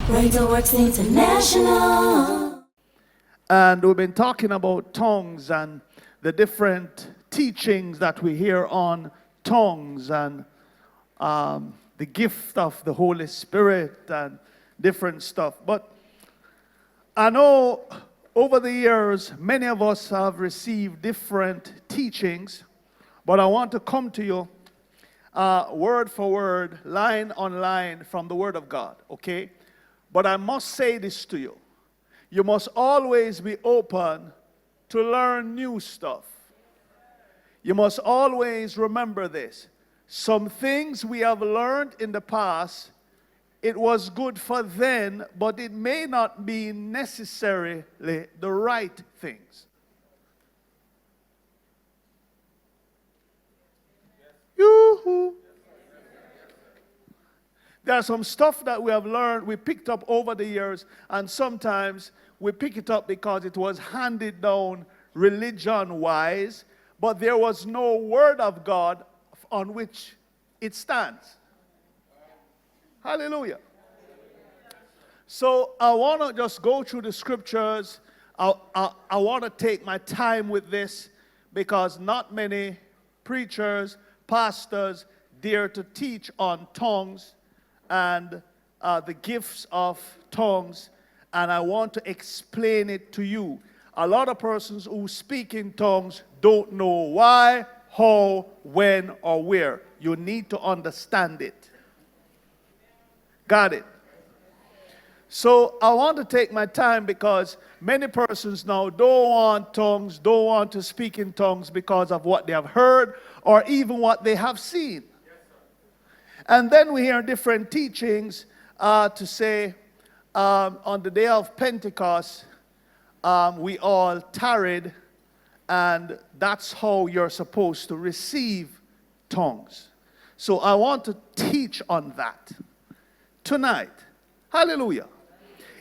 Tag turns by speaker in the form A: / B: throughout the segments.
A: Breakthrough Works International.
B: And we've been talking about tongues and the different teachings that we hear on tongues and the gift of the Holy Spirit and different stuff. But I know over the years, many of us have received different teachings, but I want to come to you word for word, line on line from the Word of God, okay? But I must say this to you. You must always be open to learn new stuff. You must always remember this. Some things we have learned in the past, it was good for then, but it may not be necessarily the right things. Yoo-hoo. There's some stuff that we have learned, we picked up over the years, and sometimes we pick it up because it was handed down religion-wise, but there was no word of God on which it stands. Hallelujah. So I want to just go through the scriptures. I want to take my time with this because not many preachers, pastors dare to teach on tongues and the gifts of tongues, and I want to explain it to you. A lot of persons who speak in tongues don't know why, how, when, or where. You need to understand it. Got it? So I want to take my time because many persons now don't want tongues, don't want to speak in tongues because of what they have heard or even what they have seen. And then we hear different teachings to say on the day of Pentecost, we all tarried, and that's how you're supposed to receive tongues. So I want to teach on that tonight. Hallelujah.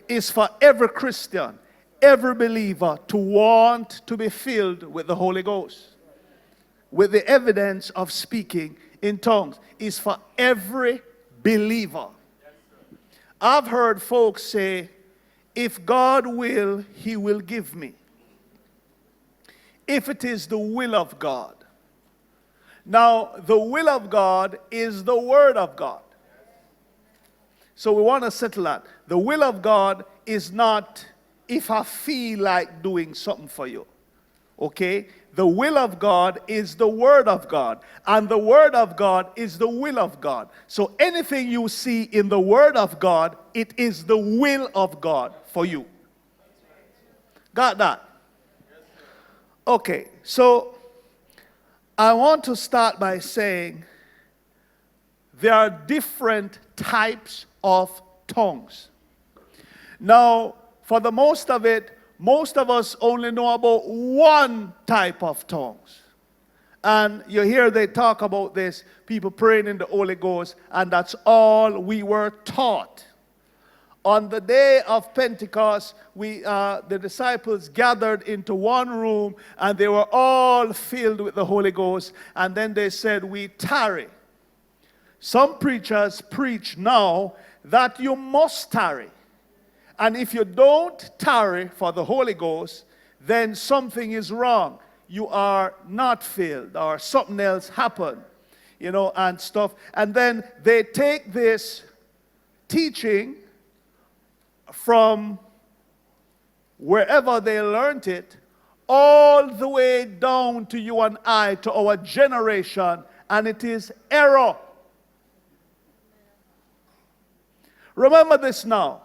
B: It's for every Christian, every believer to want to be filled with the Holy Ghost, with the evidence of speaking in tongues. Is for every believer. I've heard folks say, if God will, He will give me. If it is the will of God. Now, the will of God is the Word of God. So we want to settle that. The will of God is not if I feel like doing something for you. Okay? The will of God is the Word of God. And the Word of God is the will of God. So anything you see in the Word of God, it is the will of God for you. Got that? Okay, so I want to start by saying there are different types of tongues. Now, for the most of it, most of us only know about one type of tongues. And you hear they talk about this, people praying in the Holy Ghost, and that's all we were taught. On the day of Pentecost, the disciples gathered into one room, and they were all filled with the Holy Ghost, and then they said, we tarry. Some preachers preach now that you must tarry. And if you don't tarry for the Holy Ghost, then something is wrong. You are not filled or something else happened, and stuff. And then they take this teaching from wherever they learned it all the way down to you and I, to our generation, and it is error. Remember this now.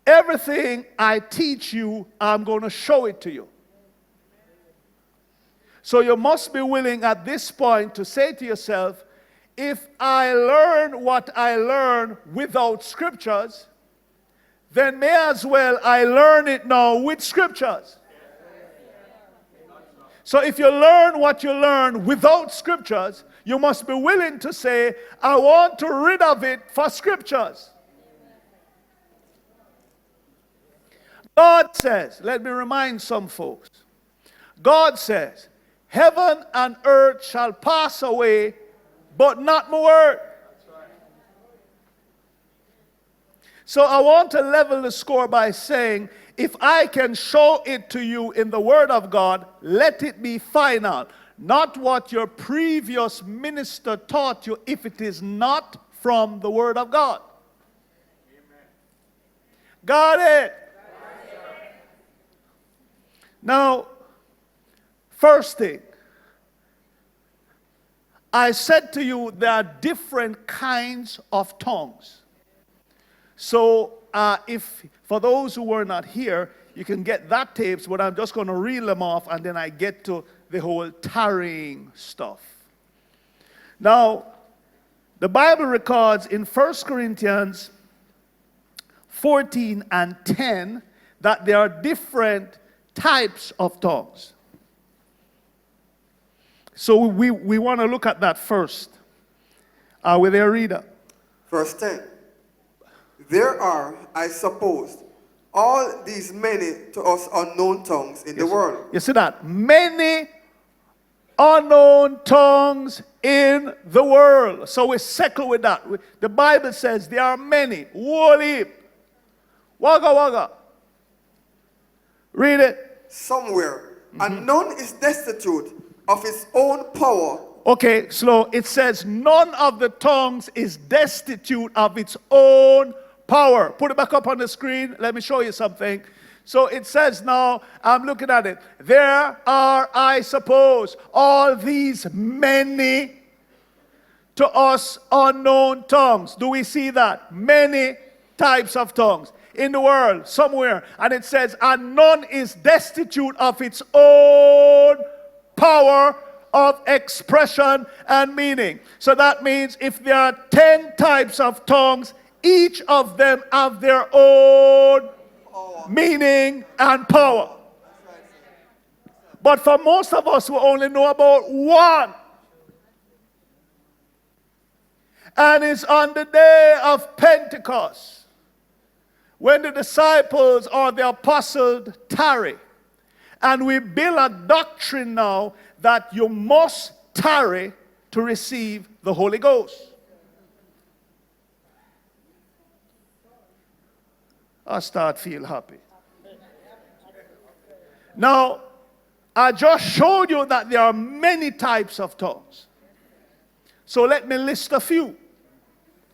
B: Everything I teach you, I'm going to show it to you. So you must be willing at this point to say to yourself, if I learn what I learn without scriptures, then may as well I learn it now with scriptures. So if you learn what you learn without scriptures, you must be willing to say, I want to rid of it for scriptures. God says, let me remind some folks, God says, heaven and earth shall pass away, but not my word. So I want to level the score by saying, if I can show it to you in the Word of God, let it be final. Not what your previous minister taught you if it is not from the Word of God. Amen. Got it? Now, first thing, I said to you there are different kinds of tongues. So if for those who were not here, you can get that tapes, but I'm just going to reel them off and then I get to the whole tarrying stuff. Now, the Bible records in 1 Corinthians 14 and 10 that there are different types of tongues. So we want to look at that first. With their reader.
C: Verse 10. There are, I suppose, all these many to us unknown tongues in the world.
B: You see that? Many unknown tongues in the world. So we settle with that. The Bible says there are many. Wally. Wagga wagga. Read it.
C: Somewhere. And none is destitute of its own power.
B: Okay, slow. It says none of the tongues is destitute of its own power. Put it back up on the screen. Let me show you something. So it says now, I'm looking at it. There are, I suppose, all these many to us unknown tongues. Do we see that? Many types of tongues in the world, somewhere. And it says, and none is destitute of its own power of expression and meaning. So that means if there are 10 types of tongues, each of them have their own meaning and power. But for most of us, we only know about one. And it's on the day of Pentecost, when the disciples or the apostles tarry. And we build a doctrine now that you must tarry to receive the Holy Ghost. I start feel happy. Now, I just showed you that there are many types of tongues. So let me list a few.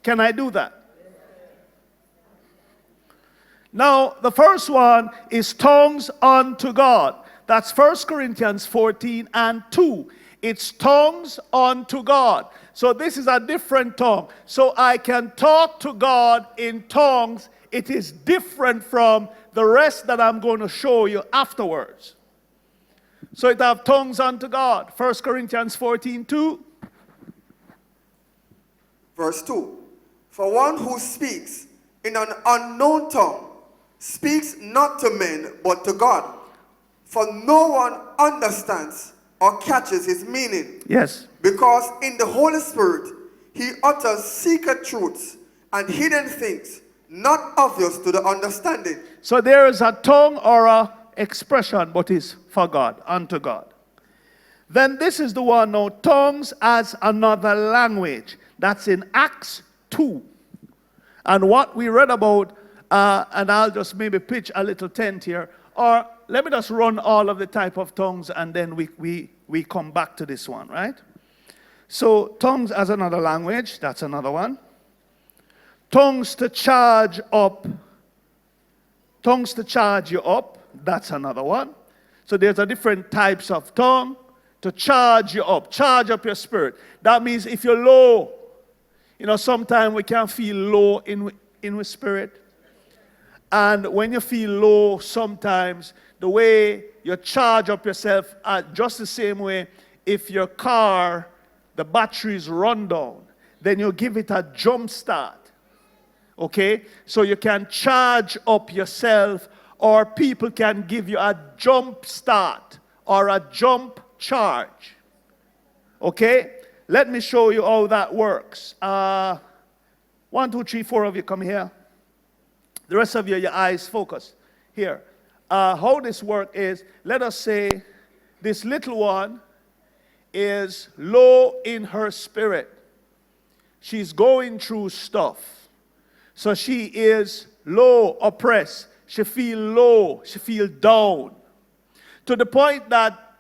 B: Can I do that? Now, the first one is tongues unto God. That's 1 Corinthians 14 and 2. It's tongues unto God. So this is a different tongue. So I can talk to God in tongues. It is different from the rest that I'm going to show you afterwards. So it have tongues unto God. 1 Corinthians 14, 2.
C: Verse 2. For one who speaks in an unknown tongue speaks not to men but to God. For no one understands or catches his meaning.
B: Yes.
C: Because in the Holy Spirit he utters secret truths and hidden things not obvious to the understanding.
B: So there is a tongue or a expression, but it's for God, unto God. Then this is the one now, tongues as another language. That's in Acts 2. And what we read about, and I'll just maybe pitch a little tent here, or let me just run all of the type of tongues and then we come back to this one, right? So tongues as another language, that's another one. Tongues to charge up. Tongues to charge you up. That's another one. So there's a different types of tongue to charge you up. Charge up your spirit. That means if you're low, you know, sometimes we can feel low in the spirit. And when you feel low, sometimes the way you charge up yourself, just the same way, if your car, the batteries run down, then you give it a jump start. Okay, so you can charge up yourself, or people can give you a jump start or a jump charge. Okay, let me show you how that works. 1, 2, 3, 4 of you come here. The rest of you, your eyes focus here. How this works is, let us say this little one is low in her spirit. She's going through stuff. So she is low, oppressed. She feel low. She feel down. To the point that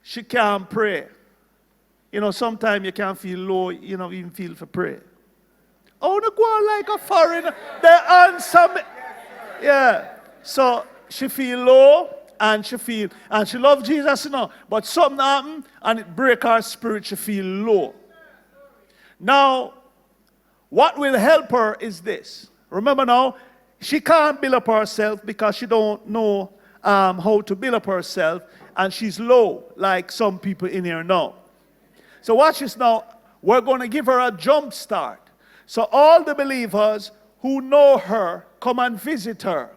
B: she can't pray. You know, sometimes you can feel low, you know, even feel for prayer. Oh, no, go on like a foreigner. They answer me. Yeah. So she feel low and she love Jesus, you know. But something happen and it break her spirit. She feel low. Now, what will help her is this. Remember now, she can't build up herself because she don't know how to build up herself, and she's low, like some people in here now. So watch this now. We're going to give her a jump start. So all the believers who know her, come and visit her.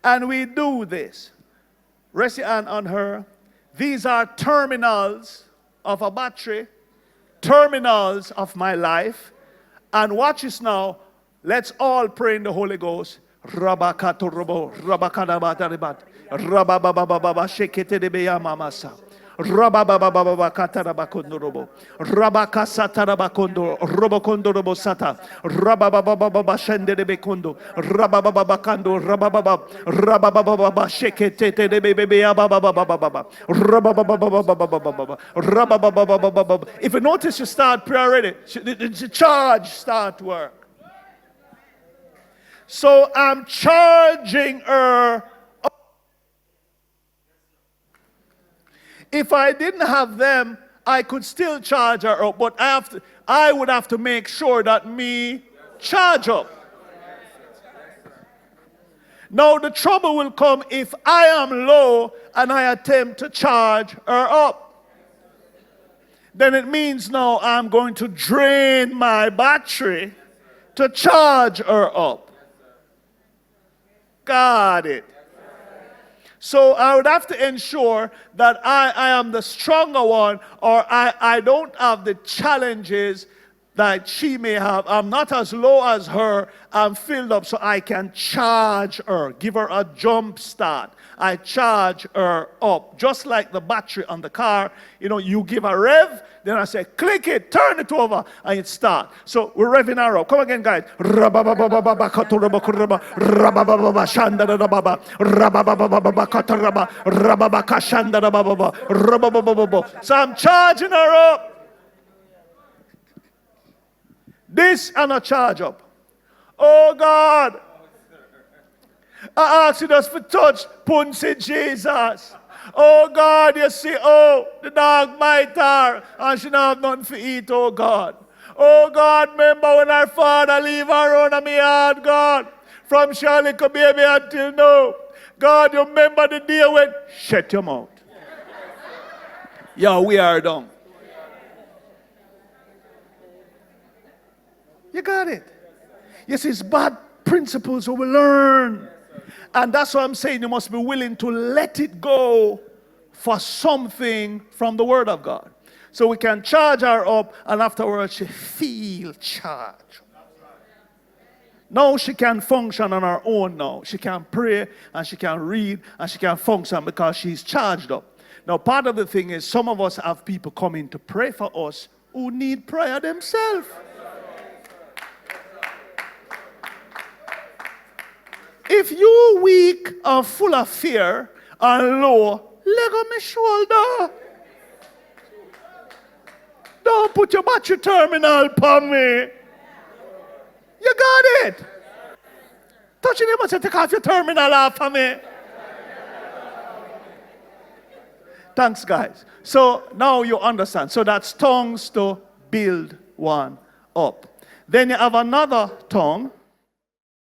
B: And we do this. Rest your hand on her. These are terminals of a battery, terminals of my life. And watch this now. Let's all pray in the Holy Ghost. Rabakatorobo, rabakadabadaribat, rabababababa, sheketerebeyamamasa. Rabababababa katarabakondorobo. Rabakasatarabakondo, robokondorobo sata. Rabababababa shenderebekondo. Rababababakando, rabababa. Rabababababa sheketerebeyabababababa. Rababababababababa. Rabababababababa. If you notice, you start prayer already. The charge start work. So I'm charging her. If I didn't have them, I could still charge her up, but I would have to make sure that me charge up. Now the trouble will come if I am low and I attempt to charge her up. Then it means now I'm going to drain my battery to charge her up. Got it. So I would have to ensure that I am the stronger one, or I don't have the challenges that she may have. I'm not as low as her. I'm filled up so I can charge her, give her a jump start. I charge her up. Just like the battery on the car, you know, you give a rev, then I say, click it, turn it over, and it starts. So we're revving her up. Come again, guys. So I'm charging her up. This and a charge up. Oh God, I ask you just for touch Punsi Jesus. Oh God, you see, oh, the dog bite her and she don't have nothing to eat, oh God. Oh God, remember when our father leave her on me yard, God, from Charlie baby until now. God, you remember the day when, shut your mouth. Yeah, we are done. You got it. Yes, it's bad principles we will learn. And that's why I'm saying you must be willing to let it go for something from the Word of God. So we can charge her up and afterwards she feel charged. Now she can function on her own now. She can pray and she can read and she can function because she's charged up. Now part of the thing is some of us have people coming to pray for us who need prayer themselves. If you weak or full of fear and low, leg on my shoulder. Don't put your battery terminal upon me. You got it. Touching him and say, take off your terminal off of me. Thanks, guys. So now you understand. So that's tongues to build one up. Then you have another tongue.